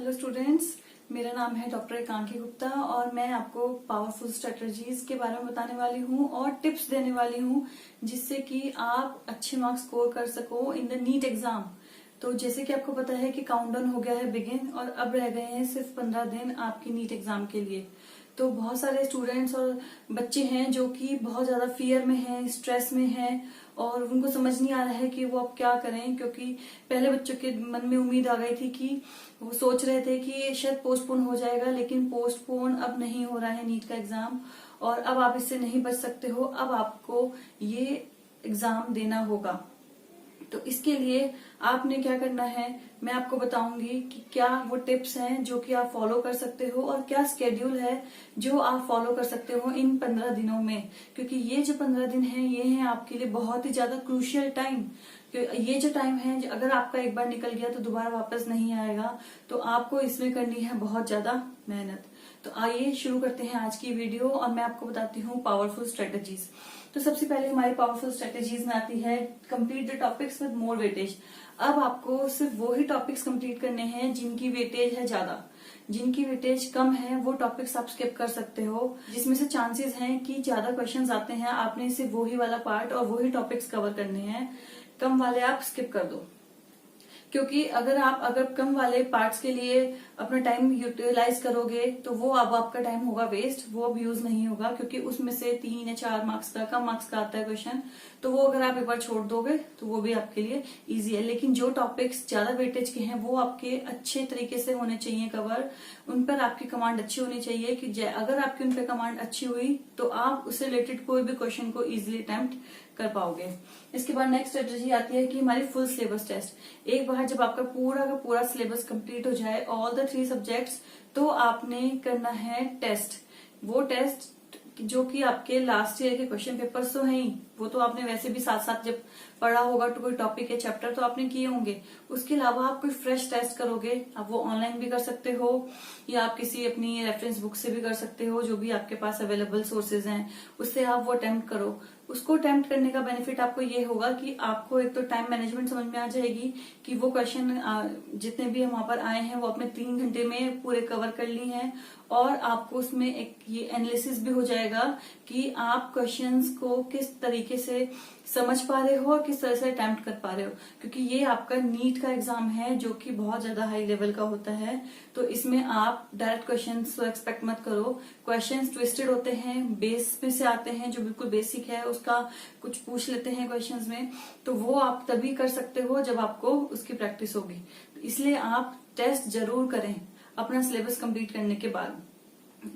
Hello students, मेरा नाम है डॉक्टर एकांकी गुप्ता और मैं आपको पावरफुल स्ट्रेटजीज के बारे में बताने वाली हूँ और टिप्स देने वाली हूँ जिससे कि आप अच्छे मार्क्स स्कोर कर सको इन द नीट एग्जाम। तो जैसे कि आपको पता है कि काउंटडाउन हो गया है बिगिन और अब रह गए हैं सिर्फ 15 दिन आपकी नीट एग्जाम के लिए। तो बहुत सारे स्टूडेंट्स और बच्चे हैं जो कि बहुत ज्यादा फियर में हैं, स्ट्रेस में हैं और उनको समझ नहीं आ रहा है कि वो अब क्या करें, क्योंकि पहले बच्चों के मन में उम्मीद आ गई थी कि वो सोच रहे थे कि शायद पोस्टपोन हो जाएगा, लेकिन पोस्टपोन अब नहीं हो रहा है नीट का एग्जाम और अब आप इससे नहीं बच सकते हो। अब आपको ये एग्जाम देना होगा। तो इसके लिए आपने क्या करना है मैं आपको बताऊंगी कि क्या वो टिप्स हैं जो कि आप फॉलो कर सकते हो और क्या स्केड्यूल है जो आप फॉलो कर सकते हो इन 15 दिनों में, क्योंकि ये जो 15 दिन हैं ये हैं आपके लिए बहुत ही ज्यादा क्रूशियल टाइम। ये जो टाइम है अगर आपका एक बार निकल गया तो दोबारा वापस नहीं आएगा, तो आपको इसमें करनी है बहुत ज्यादा मेहनत। तो आइए शुरू करते हैं आज की वीडियो और मैं आपको बताती हूँ पावरफुल स्ट्रेटेजीज। तो सबसे पहले हमारी पावरफुल स्ट्रेटेजीज में आती है complete the topics with more weightage. अब आपको सिर्फ वो ही टॉपिक्स कंप्लीट करने हैं जिनकी वेटेज है ज्यादा। जिनकी वेटेज कम है वो टॉपिक्स आप स्किप कर सकते हो, जिसमें से चांसेस हैं कि ज्यादा क्वेश्चंस आते हैं, आपने सिर्फ वही वाला पार्ट और वही टॉपिक्स कवर करने हैं। कम वाले आप स्किप कर दो, क्योंकि अगर कम वाले पार्ट्स के लिए अपना टाइम यूटिलाइज करोगे तो वो अब आपका टाइम होगा वेस्ट, वो अब यूज नहीं होगा, क्योंकि उसमें से 3 या 4 मार्क्स का कम मार्क्स का आता है क्वेश्चन। तो वो अगर आप एक बार छोड़ दोगे तो वो भी आपके लिए इजी है। लेकिन जो टॉपिक्स ज्यादा वेटेज के हैं वो आपके अच्छे तरीके से होने चाहिए कवर, उन पर आपकी कमांड अच्छी होनी चाहिए कि अगर आपकी उन पर कमांड अच्छी हुई तो आप उससे रिलेटेड कोई भी क्वेश्चन को इजिली अटेम्प्ट कर पाओगे। इसके बाद नेक्स्ट स्ट्रेटेजी आती है कि हमारी फुल सिलेबस टेस्ट। एक बार जब आपका पूरा का पूरा सिलेबस कंप्लीट हो जाए ऑल द 3 सब्जेक्ट्स, तो आपने करना है टेस्ट। वो टेस्ट जो कि आपके लास्ट ईयर के क्वेश्चन पेपर्स तो हैं ही, वो तो आपने वैसे भी साथ साथ जब पढ़ा होगा तो कोई टॉपिक या चैप्टर तो आपने किए होंगे। उसके अलावा आप कोई फ्रेश टेस्ट करोगे, आप वो ऑनलाइन भी कर सकते हो या आप किसी अपनी रेफरेंस बुक से भी कर सकते हो, जो भी आपके पास अवेलेबल सोर्सेज हैं उससे आप वो अटेम्प्ट करो। उसको अटेम्प्ट करने का बेनिफिट आपको ये होगा कि आपको एक तो टाइम मैनेजमेंट समझ में आ जाएगी कि वो क्वेश्चन जितने भी वहां पर आए हैं वो आपने 3 घंटे में पूरे कवर कर ली हैं, और आपको उसमें एक ये एनालिसिस भी हो जाएगा कि आप क्वेश्चंस को किस तरीके से समझ पा रहे हो और किस तरह से अटेम्प्ट कर पा रहे हो, क्योंकि ये आपका नीट का एग्जाम है जो कि बहुत ज्यादा हाई लेवल का होता है। तो इसमें आप डायरेक्ट क्वेश्चंस तो एक्सपेक्ट मत करो, क्वेश्चंस ट्विस्टेड होते हैं, बेस में से आते हैं, जो बिल्कुल बेसिक है उसका कुछ पूछ लेते हैं क्वेश्चंस में, तो वो आप तभी कर सकते हो जब आपको उसकी प्रैक्टिस होगी। इसलिए आप टेस्ट जरूर करें अपना सिलेबस कंप्लीट करने के बाद।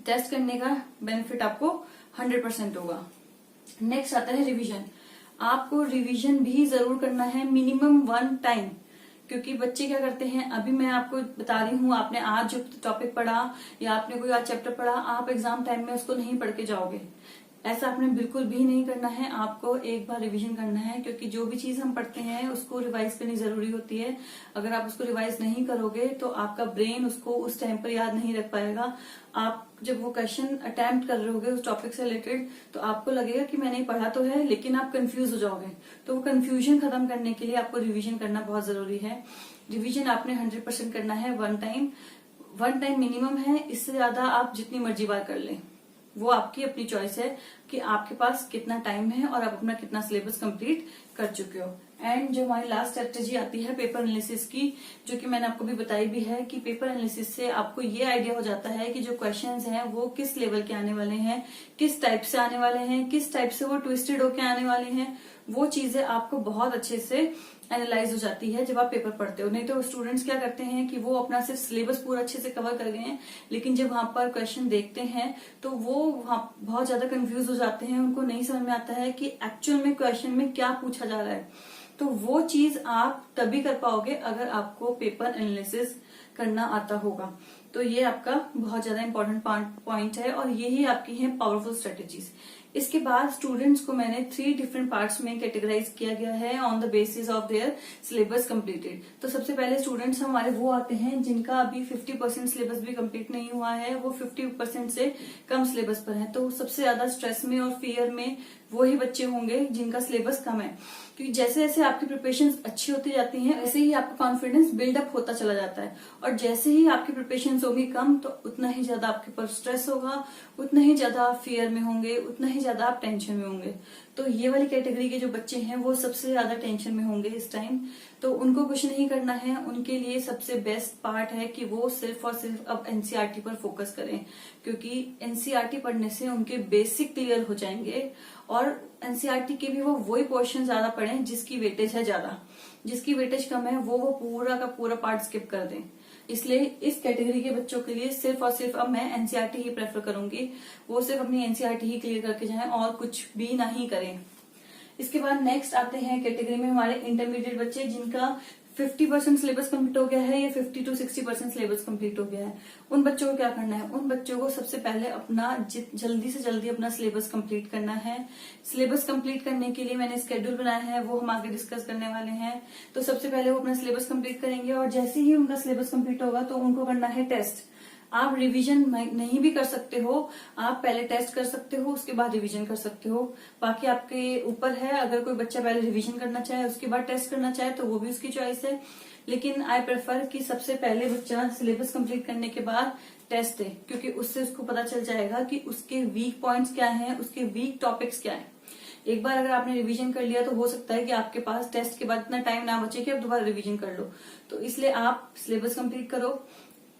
टेस्ट करने का बेनिफिट आपको 100% होगा। नेक्स्ट आता है रिवीजन। आपको रिवीजन भी जरूर करना है मिनिमम 1 टाइम, क्योंकि बच्चे क्या करते हैं, अभी मैं आपको बता रही हूँ, आपने आज जो टॉपिक पढ़ा या आपने कोई आज चैप्टर पढ़ा, आप एग्जाम टाइम में उसको नहीं पढ़ के जाओगे। ऐसा आपने बिल्कुल भी नहीं करना है, आपको एक बार रिवीजन करना है, क्योंकि जो भी चीज हम पढ़ते हैं उसको रिवाइज करनी जरूरी होती है। अगर आप उसको रिवाइज नहीं करोगे तो आपका ब्रेन उसको उस टाइम पर याद नहीं रख पाएगा। आप जब वो क्वेश्चन अटेम्प्ट कर रहे होगे उस टॉपिक से रिलेटेड तो आपको लगेगा कि मैंने पढ़ा तो है, लेकिन आप कंफ्यूज हो जाओगे। तो वो कंफ्यूजन खत्म करने के लिए आपको रिविजन करना बहुत जरूरी है। रिविजन आपने 100% करना है 1 टाइम। 1 टाइम मिनिमम है, इससे ज्यादा आप जितनी मर्जी बार कर लें, वो आपकी अपनी चॉइस है कि आपके पास कितना टाइम है और आप अपना कितना सिलेबस कंप्लीट कर चुके हो। एंड जो हमारी लास्ट स्ट्रेटेजी आती है पेपर एनालिसिस की, जो कि मैंने आपको भी बताई भी है कि पेपर एनालिसिस से आपको ये आइडिया हो जाता है कि जो क्वेश्चंस हैं वो किस लेवल के आने वाले हैं, किस टाइप से आने वाले हैं, किस टाइप से वो ट्विस्टेड होके आने वाले हैं। वो चीजें आपको बहुत अच्छे से एनालाइज हो जाती है जब आप पेपर पढ़ते हो। नहीं तो स्टूडेंट्स क्या करते हैं कि वो अपना सिर्फ सिलेबस पूरा अच्छे से कवर कर गए हैं, लेकिन जब वहां पर क्वेश्चन देखते हैं तो वो वहां बहुत ज्यादा कंफ्यूज हो जाते हैं, उनको नहीं समझ में आता है कि एक्चुअल में क्वेश्चन में क्या पूछा जा रहा है। तो वो चीज आप तभी कर पाओगे अगर आपको पेपर एनालिसिस करना आता होगा। तो ये आपका बहुत ज्यादा इंपॉर्टेंट पॉइंट है और यही आपकी है पावरफुल स्ट्रेटेजीज। इसके बाद स्टूडेंट्स को मैंने 3 डिफरेंट पार्ट्स में कैटेगराइज किया गया है on the basis of their syllabus completed. तो सबसे पहले स्टूडेंट्स हमारे वो आते हैं जिनका अभी 50% सिलेबस भी कंप्लीट नहीं हुआ है, वो 50% से कम सिलेबस पर है। तो सबसे ज्यादा स्ट्रेस में और फियर में वो ही बच्चे होंगे जिनका सिलेबस कम है, क्योंकि जैसे जैसे आपकी प्रिपरेशन अच्छी होती जाती हैं वैसे ही आपका कॉन्फिडेंस बिल्डअप होता चला जाता है। और जैसे ही आपकी प्रिपरेशन होगी कम तो उतना ही ज्यादा आपके ऊपर स्ट्रेस होगा, उतना ही ज्यादा आप फियर में होंगे, उतना ही ज्यादा आप टेंशन में होंगे। तो ये वाली कैटेगरी के जो बच्चे हैं वो सबसे ज्यादा टेंशन में होंगे इस टाइम। तो उनको कुछ नहीं करना है, उनके लिए सबसे बेस्ट पार्ट है कि वो सिर्फ और सिर्फ अब एनसीईआरटी पर फोकस करें, क्योंकि एनसीईआरटी पढ़ने से उनके बेसिक क्लियर हो जाएंगे। और एनसीईआरटी के भी वो वही पोर्शन ज्यादा पढ़ें जिसकी वेटेज है ज्यादा, जिसकी वेटेज कम है वो पूरा का पूरा पार्ट स्किप कर दें। इसलिए इस कैटेगरी के बच्चों के लिए सिर्फ और सिर्फ अब मैं एनसीईआरटी ही प्रेफर करूंगी, वो सिर्फ अपनी एनसीईआरटी ही क्लियर करके जाएं और कुछ भी नहीं करें। इसके बाद नेक्स्ट आते हैं कैटेगरी में हमारे इंटरमीडिएट बच्चे जिनका 50% सिलेबस कंप्लीट हो गया है या 50 to 60% सिलेबस कंप्लीट हो गया है। उन बच्चों को क्या करना है, उन बच्चों को सबसे पहले अपना जल्दी से जल्दी अपना सिलेबस कंप्लीट करना है। सिलेबस कंप्लीट करने के लिए मैंने स्केड्यूल बनाया है, वो हम आगे डिस्कस करने वाले हैं। तो सबसे पहले वो अपना सिलेबस कंप्लीट करेंगे और जैसे ही उनका सिलेबस कंप्लीट होगा तो उनको करना है टेस्ट। आप रिवीजन नहीं भी कर सकते हो, आप पहले टेस्ट कर सकते हो उसके बाद रिवीजन कर सकते हो, बाकी आपके ऊपर है। अगर कोई बच्चा पहले रिवीजन करना चाहे उसके बाद टेस्ट करना चाहे तो वो भी उसकी चॉइस है, लेकिन आई प्रेफर कि सबसे पहले बच्चा सिलेबस कंप्लीट करने के बाद टेस्ट दे, क्योंकि उससे उसको पता चल जाएगा कि उसके वीक पॉइंट्स क्या हैं, उसके वीक टॉपिक्स क्या हैं। एक बार अगर आपने रिवीजन कर लिया तो हो सकता है कि आपके पास टेस्ट के बाद इतना टाइम ना बचे कि आप दोबारा रिवीजन कर लो। तो इसलिए आप सिलेबस कंप्लीट करो,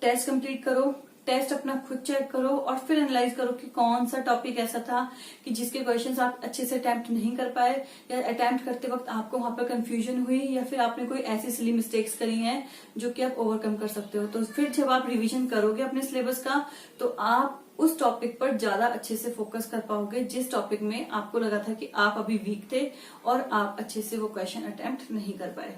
टेस्ट कंप्लीट करो, टेस्ट अपना खुद चेक करो और फिर एनालाइज करो कि कौन सा टॉपिक ऐसा था कि जिसके क्वेश्चंस आप अच्छे से अटेम्प्ट नहीं कर पाए, या अटेम्प्ट करते वक्त आपको वहां पर कंफ्यूजन हुई, या फिर आपने कोई ऐसी सिली मिस्टेक्स करी हैं जो कि आप ओवरकम कर सकते हो। तो फिर जब आप रिवीजन करोगे अपने सिलेबस का तो आप उस टॉपिक पर ज्यादा अच्छे से फोकस कर पाओगे जिस टॉपिक में आपको लगा था कि आप अभी वीक थे और आप अच्छे से वो क्वेश्चन अटेम्प्ट नहीं कर पाए।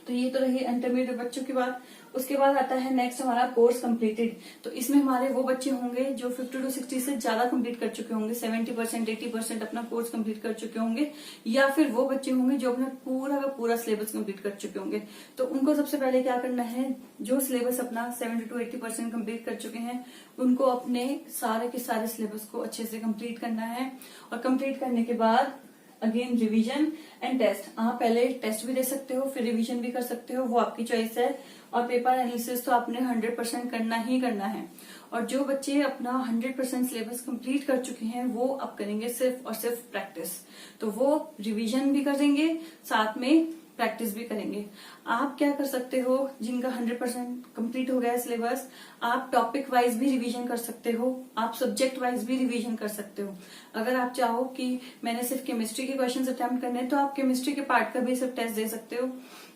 तो ये तो रही इंटरमीडिएट बच्चों की बात। उसके बाद आता है नेक्स्ट हमारा कोर्स कंप्लीटेड। तो इसमें हमारे वो बच्चे होंगे जो 50 to 60 से ज्यादा कंप्लीट कर चुके होंगे, 70% 80% अपना कोर्स कंप्लीट कर चुके होंगे, या फिर वो बच्चे होंगे जो अपना पूरा का पूरा सिलेबस कंप्लीट कर चुके होंगे। तो उनको सबसे पहले क्या करना है, जो सिलेबस अपना 70 to 80% कंप्लीट कर चुके हैं उनको अपने सारे के सारे सिलेबस को अच्छे से कंप्लीट करना है। और कंप्लीट करने के बाद अगेन रिवीजन एंड टेस्ट। आप पहले टेस्ट भी दे सकते हो फिर रिवीजन भी कर सकते हो, वो आपकी चॉइस है। और पेपर एनालिसिस तो आपने 100% करना ही करना है। और जो बच्चे अपना 100% सिलेबस कंप्लीट कर चुके हैं वो अब करेंगे सिर्फ और सिर्फ प्रैक्टिस। तो वो रिवीजन भी करेंगे साथ में प्रैक्टिस भी करेंगे। आप क्या कर सकते हो, जिनका 100% कंप्लीट हो गया है सिलेबस, आप टॉपिक वाइज भी रिवीजन कर सकते हो, आप सब्जेक्ट वाइज भी रिवीजन कर सकते हो। अगर आप चाहो कि मैंने सिर्फ केमिस्ट्री के क्वेश्चंस अटेम्प्ट करने हैं तो आप केमिस्ट्री के पार्ट का भी सिर्फ टेस्ट दे सकते हो।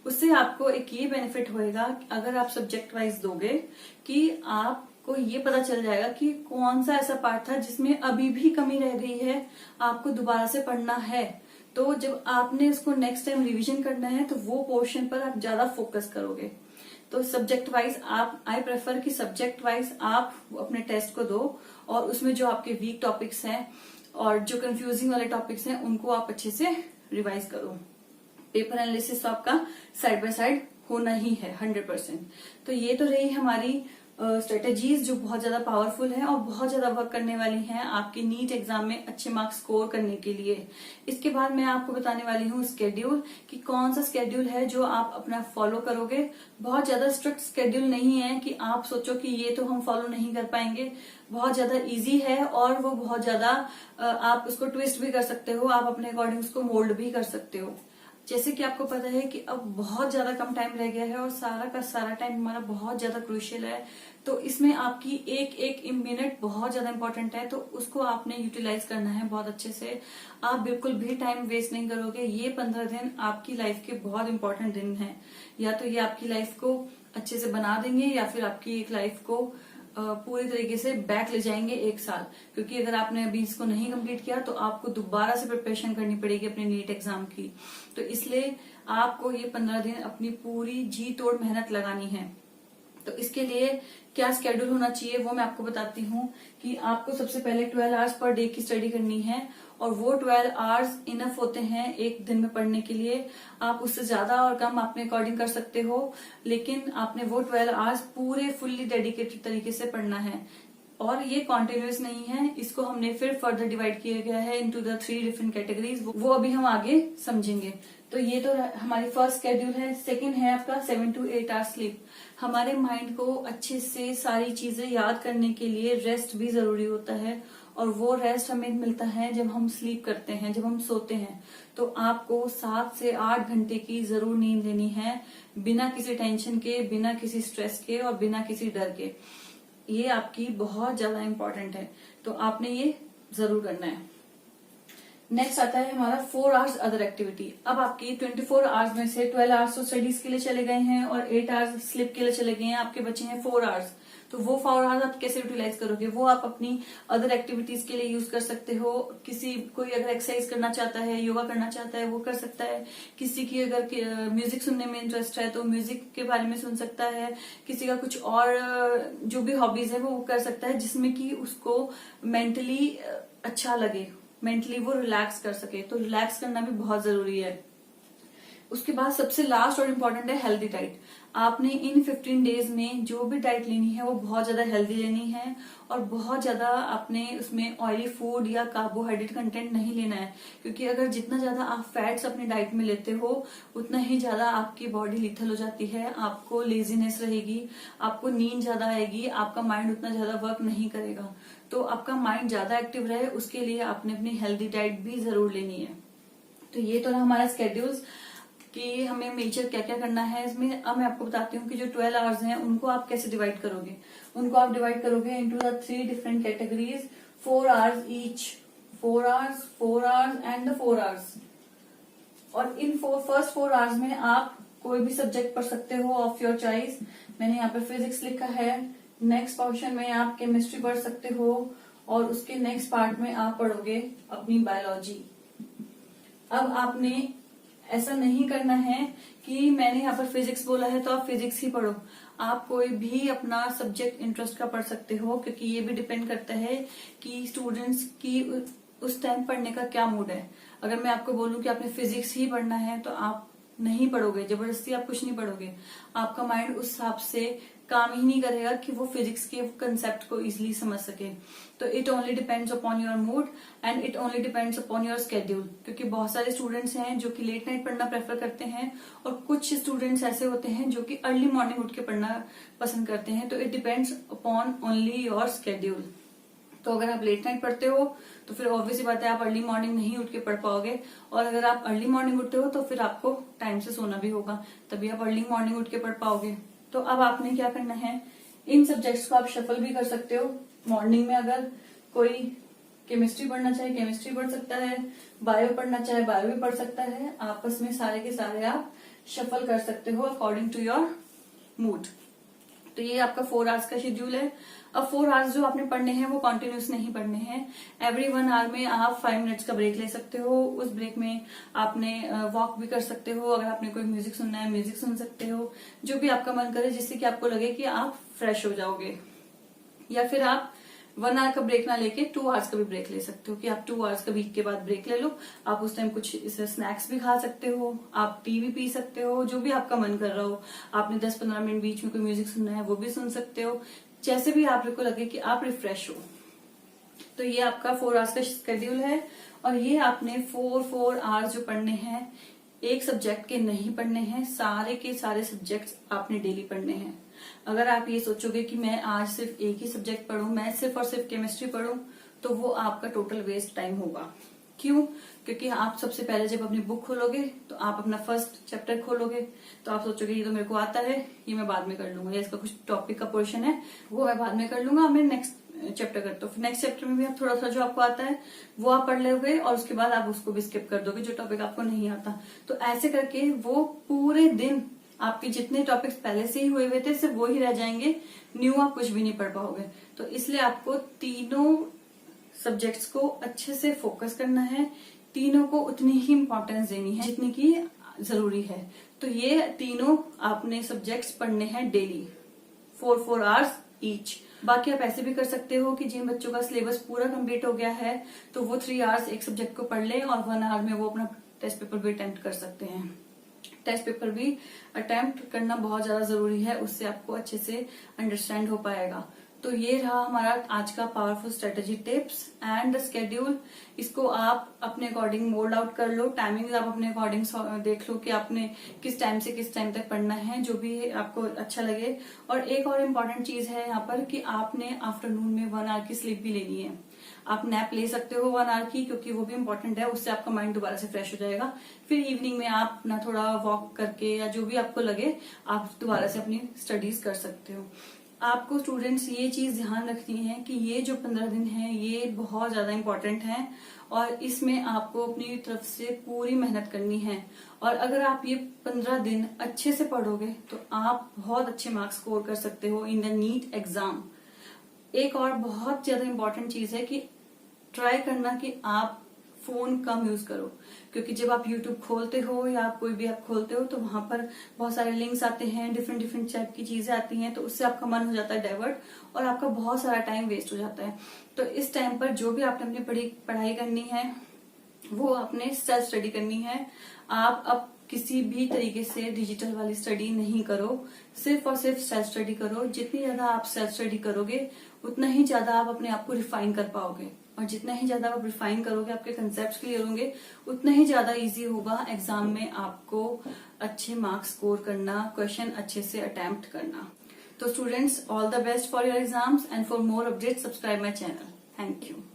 उससे आपको एक ये बेनिफिट होएगा अगर आप सब्जेक्ट वाइज दोगे कि आपको ये पता चल जाएगा कि कौन सा ऐसा पार्ट था जिसमें अभी भी कमी रह गई है, आपको दोबारा से पढ़ना है। तो जब आपने उसको नेक्स्ट टाइम रिवीजन करना है तो वो पोर्शन पर आप ज्यादा फोकस करोगे। तो सब्जेक्ट वाइज आप आई प्रेफर कि सब्जेक्ट वाइज आप अपने टेस्ट को दो और उसमें जो आपके वीक टॉपिक्स हैं और जो कंफ्यूजिंग वाले टॉपिक्स हैं उनको आप अच्छे से रिवाइज करो। पेपर एनालिसिस तो आपका साइड बाय साइड होना ही है 100%। तो ये तो रही हमारी स्ट्रेटेजीज जो बहुत ज्यादा पावरफुल है और बहुत ज्यादा वर्क करने वाली हैं आपके नीट एग्जाम में अच्छे मार्क्स स्कोर करने के लिए। इसके बाद मैं आपको बताने वाली हूँ स्केड्यूल, कि कौन सा स्केड्यूल है जो आप अपना फॉलो करोगे। बहुत ज्यादा स्ट्रिक्ट स्केड्यूल नहीं है कि आप सोचो कि ये तो हम फॉलो नहीं कर पाएंगे, बहुत ज्यादा इजी है और वो बहुत ज्यादा आप उसको ट्विस्ट भी कर सकते हो, आप अपने अकॉर्डिंग उसको मोल्ड भी कर सकते हो। जैसे कि आपको पता है कि अब बहुत ज्यादा कम टाइम रह गया है और सारा का सारा टाइम हमारा बहुत ज्यादा क्रूशियल है, तो इसमें आपकी एक एक मिनट बहुत ज्यादा इंपॉर्टेंट है, तो उसको आपने यूटिलाइज करना है बहुत अच्छे से। आप बिल्कुल भी टाइम वेस्ट नहीं करोगे। ये 15 दिन आपकी लाइफ के बहुत इंपॉर्टेंट दिन हैं, या तो ये आपकी लाइफ को अच्छे से बना देंगे या फिर आपकी एक लाइफ को पूरी तरीके से बैक ले जाएंगे 1 साल। क्योंकि अगर आपने अभी इसको नहीं कंप्लीट किया तो आपको दोबारा से प्रिपरेशन करनी पड़ेगी अपने नीट एग्जाम की। तो इसलिए आपको ये 15 दिन अपनी पूरी जी तोड़ मेहनत लगानी है। तो इसके लिए क्या स्केड्यूल होना चाहिए वो मैं आपको बताती हूँ कि आपको सबसे पहले 12 आवर्स पर डे की स्टडी करनी है, और वो 12 आवर्स इनफ होते हैं एक दिन में पढ़ने के लिए। आप उससे ज्यादा और कम अपने अकॉर्डिंग कर सकते हो, लेकिन आपने वो 12 आवर्स पूरे फुल्ली डेडिकेटेड तरीके से पढ़ना है। और ये कॉन्टिन्यूस नहीं है, इसको हमने फिर फर्दर डिवाइड किया गया है इनटू द 3 डिफरेंट कैटेगरीज, वो अभी हम आगे समझेंगे। तो ये तो हमारी फर्स्ट शेड्यूल है। सेकंड है आपका 7 to 8 आवर्स स्लीप। हमारे माइंड को अच्छे से सारी चीजें याद करने के लिए रेस्ट भी जरूरी होता है, और वो रेस्ट हमें मिलता है जब हम स्लीप करते हैं, जब हम सोते हैं। तो आपको 7 से 8 घंटे की जरूर नींद लेनी है, बिना किसी टेंशन के, बिना किसी स्ट्रेस के और बिना किसी डर के। ये आपकी बहुत ज्यादा इंपॉर्टेंट है, तो आपने ये जरूर करना है। नेक्स्ट आता है हमारा 4 आवर्स अदर एक्टिविटी। अब आपकी 24 आवर्स में से 12 आवर्स तो स्टडीज के लिए चले गए हैं और 8 आवर्स स्लीप के लिए चले गए हैं, आपके बचे हैं 4 आवर्स। तो वो 4 आवर्स आप कैसे यूटिलाइज करोगे? वो आप अपनी अदर एक्टिविटीज के लिए यूज कर सकते हो। कोई अगर एक्सरसाइज करना चाहता है, योगा करना चाहता है, वो कर सकता है। किसी की अगर म्यूजिक सुनने में इंटरेस्ट है तो म्यूजिक के बारे में सुन सकता है। किसी का कुछ और जो भी हॉबीज है वो कर सकता है, जिसमें कि उसको मेंटली अच्छा लगे, मेंटली वो रिलैक्स कर सके। तो रिलैक्स करना भी बहुत जरूरी है। उसके बाद सबसे लास्ट और इम्पोर्टेंट है हेल्दी डाइट। आपने इन 15 डेज में जो भी डाइट लेनी है वो बहुत ज्यादा हेल्दी लेनी है, और बहुत ज्यादा आपने उसमें ऑयली फूड या कार्बोहाइड्रेट कंटेंट नहीं लेना है, क्योंकि अगर जितना ज्यादा आप फैट्स अपनी डाइट में लेते हो उतना ही ज्यादा आपकी बॉडी लिथल हो जाती है, आपको लेजीनेस रहेगी, आपको नींद ज्यादा आएगी, आपका माइंड उतना ज्यादा वर्क नहीं करेगा। तो आपका माइंड ज्यादा एक्टिव रहे उसके लिए आपने अपनी हेल्दी डाइट भी जरूर लेनी है। तो ये तो रहा हमारा स्केड्यूल्स कि हमें मेजर क्या क्या करना है इसमें। अब मैं आपको बताती हूँ कि जो 12 आवर्स हैं उनको आप कैसे डिवाइड करोगे। उनको आप डिवाइड करोगे into the 3 different categories, 4 hours each, 4 hours, 4 hours and the 4 hours. और इन फर्स्ट 4 आवर्स में आप कोई भी सब्जेक्ट पढ़ सकते हो ऑफ योर चॉइस। मैंने यहाँ पे फिजिक्स लिखा है। नेक्स्ट पोर्शन में आप केमिस्ट्री पढ़ सकते हो, और उसके नेक्स्ट पार्ट में आप पढ़ोगे अपनी बायोलॉजी। अब आपने ऐसा नहीं करना है कि मैंने यहाँ पर फिजिक्स बोला है तो आप फिजिक्स ही पढ़ो। आप कोई भी अपना सब्जेक्ट इंटरेस्ट का पढ़ सकते हो, क्योंकि ये भी डिपेंड करता है कि स्टूडेंट्स की उस टाइम पढ़ने का क्या मूड है। अगर मैं आपको बोलूं कि आपने फिजिक्स ही पढ़ना है तो आप नहीं पढ़ोगे, जबरदस्ती आप कुछ नहीं पढ़ोगे। आपका माइंड उस हिसाब से काम ही नहीं करेगा कि वो फिजिक्स के कंसेप्ट को इजीली समझ सके। तो it only depends upon your mood and it only depends upon your schedule, क्योंकि बहुत सारे स्टूडेंट्स हैं जो कि लेट नाइट पढ़ना प्रेफर करते हैं, और कुछ स्टूडेंट्स ऐसे होते हैं जो कि अर्ली मॉर्निंग उठ के पढ़ना पसंद करते हैं। तो it depends upon only your schedule. तो अगर आप लेट नाइट पढ़ते हो तो फिर ऑब्वियसली बात है आप अर्ली मॉर्निंग नहीं उठ के पढ़ पाओगे, और अगर आप अर्ली मॉर्निंग उठते हो तो फिर आपको टाइम से सोना भी होगा, तभी आप अर्ली मॉर्निंग उठ के पढ़ पाओगे। तो अब आपने क्या करना है, इन सब्जेक्ट्स को आप शफल भी कर सकते हो। मॉर्निंग में अगर कोई केमिस्ट्री पढ़ना चाहे केमिस्ट्री पढ़ सकता है, बायो पढ़ना चाहे बायो भी पढ़ सकता है। आपस में सारे के सारे आप शफल कर सकते हो अकॉर्डिंग टू योर मूड। तो ये आपका 4 आवर्स का शेड्यूल है। अब 4 आवर्स जो आपने पढ़ने हैं वो कॉन्टिन्यूस नहीं पढ़ने हैं। एवरी 1 आवर में आप 5 मिनट्स का ब्रेक ले सकते हो। उस ब्रेक में आपने वॉक भी कर सकते हो। अगर आपने कोई म्यूजिक सुनना है म्यूजिक सुन सकते हो, जो भी आपका मन करे, जिससे कि आपको लगे कि आप फ्रेश हो जाओगे। या फिर आप 1 आवर का ब्रेक ना लेके 2 आवर्स का भी ब्रेक ले सकते हो, कि आप 2 आवर्स का वीक के बाद ब्रेक ले लो। आप उस टाइम कुछ स्नैक्स भी खा सकते हो, आप टी भी पी सकते हो, जो भी आपका मन कर रहा हो। आपने 10-15 मिनट बीच में कोई म्यूजिक सुनना है वो भी सुन सकते हो, जैसे भी आपको लगे कि आप रिफ्रेश हो। तो ये आपका 4 आवर्स का शेड्यूल है। और ये आपने 4 आवर्स जो पढ़ने हैं, एक सब्जेक्ट के नहीं पढ़ने हैं, सारे के सारे सब्जेक्ट्स आपने डेली पढ़ने हैं। अगर आप ये सोचोगे कि मैं आज सिर्फ एक ही सब्जेक्ट पढ़ूं, मैं सिर्फ और सिर्फ केमिस्ट्री पढ़ूं, तो वो आपका टोटल वेस्ट टाइम होगा। क्यों? क्योंकि आप सबसे पहले जब अपनी बुक खोलोगे तो आप अपना फर्स्ट चैप्टर खोलोगे, तो आप सोचोगे ये तो मेरे को आता है, ये मैं बाद में कर लूंगा, या इसका कुछ टॉपिक का पोर्शन है वो मैं बाद में कर लूंगा, मैं नेक्स्ट चैप्टर करता हूँ। नेक्स्ट चैप्टर में भी आप थोड़ा सा जो आपको आता है वो आप पढ़ लोगे, और उसके बाद आप उसको भी स्किप कर दोगे जो टॉपिक आपको नहीं आता। तो ऐसे करके वो पूरे दिन आपके जितने टॉपिक्स पहले से ही हुए हुए थे सिर्फ वो ही रह जाएंगे, न्यू आप कुछ भी नहीं पढ़ पाओगे। तो इसलिए आपको तीनों सब्जेक्ट्स को अच्छे से फोकस करना है, तीनों को उतनी ही इम्पोर्टेंस देनी है जितनी की जरूरी है। तो ये तीनों आपने सब्जेक्ट्स पढ़ने हैं डेली, 4 आवर्स ईच। बाकी आप ऐसे भी कर सकते हो कि जिन बच्चों का सिलेबस पूरा कंप्लीट हो गया है तो वो 3 आवर्स एक सब्जेक्ट को पढ़ लें, और 1 आवर में वो अपना टेस्ट पेपर भी अटेम्प्ट कर सकते हैं। टेस्ट पेपर भी अटेम्प्ट करना बहुत ज्यादा जरूरी है, उससे आपको अच्छे से अंडरस्टैंड हो पाएगा। तो ये रहा हमारा आज का powerful strategy tips and the schedule. इसको आप अपने अकॉर्डिंग मोल्ड आउट कर लो, टाइमिंग आप अपने अकॉर्डिंग देख लो कि आपने किस टाइम से किस टाइम तक पढ़ना है, जो भी आपको अच्छा लगे। और एक और इम्पॉर्टेंट चीज है यहाँ पर कि आपने आफ्टरनून में 1 आवर की स्लीप भी लेनी है। आप नैप ले सकते हो 1 आवर की, क्योंकि वो भी इम्पोर्टेंट है, उससे आपका माइंड दोबारा से फ्रेश हो जाएगा। फिर इवनिंग में आप अपना थोड़ा वॉक करके या जो भी आपको लगे आप दोबारा से अपनी स्टडीज कर सकते हो। आपको स्टूडेंट्स ये चीज ध्यान रखनी है कि ये जो 15 दिन है ये बहुत ज्यादा इम्पोर्टेंट है और इसमें आपको अपनी तरफ से पूरी मेहनत करनी है। और अगर आप ये 15 दिन अच्छे से पढ़ोगे तो आप बहुत अच्छे मार्क्स स्कोर कर सकते हो इन द नीट एग्जाम। एक और बहुत ज्यादा इम्पोर्टेंट चीज है कि ट्राई करना कि आप फोन कम यूज करो, क्योंकि जब आप यूट्यूब खोलते हो या आप कोई भी ऐप खोलते हो तो वहां पर बहुत सारे लिंक्स आते हैं, डिफरेंट डिफरेंट टाइप की चीजें आती हैं, तो उससे आपका मन हो जाता है डाइवर्ट और आपका बहुत सारा टाइम वेस्ट हो जाता है। तो इस टाइम पर जो भी आपने अपनी पढ़ाई करनी है वो आपने सेल्फ स्टडी करनी है। आप अब किसी भी तरीके से डिजिटल वाली स्टडी नहीं करो, सिर्फ और सिर्फ सेल्फ स्टडी करो। जितनी ज्यादा आप सेल्फ स्टडी करोगे उतना ही ज्यादा आप अपने आप को रिफाइन कर पाओगे, और जितना ही ज्यादा आप रिफाइन करोगे, आपके कंसेप्ट क्लियर होंगे, उतना ही ज्यादा इजी होगा एग्जाम में आपको अच्छे मार्क्स स्कोर करना, क्वेश्चन अच्छे से अटेम्प्ट करना। तो students, all the best for your exams and for more updates subscribe my channel. Thank you.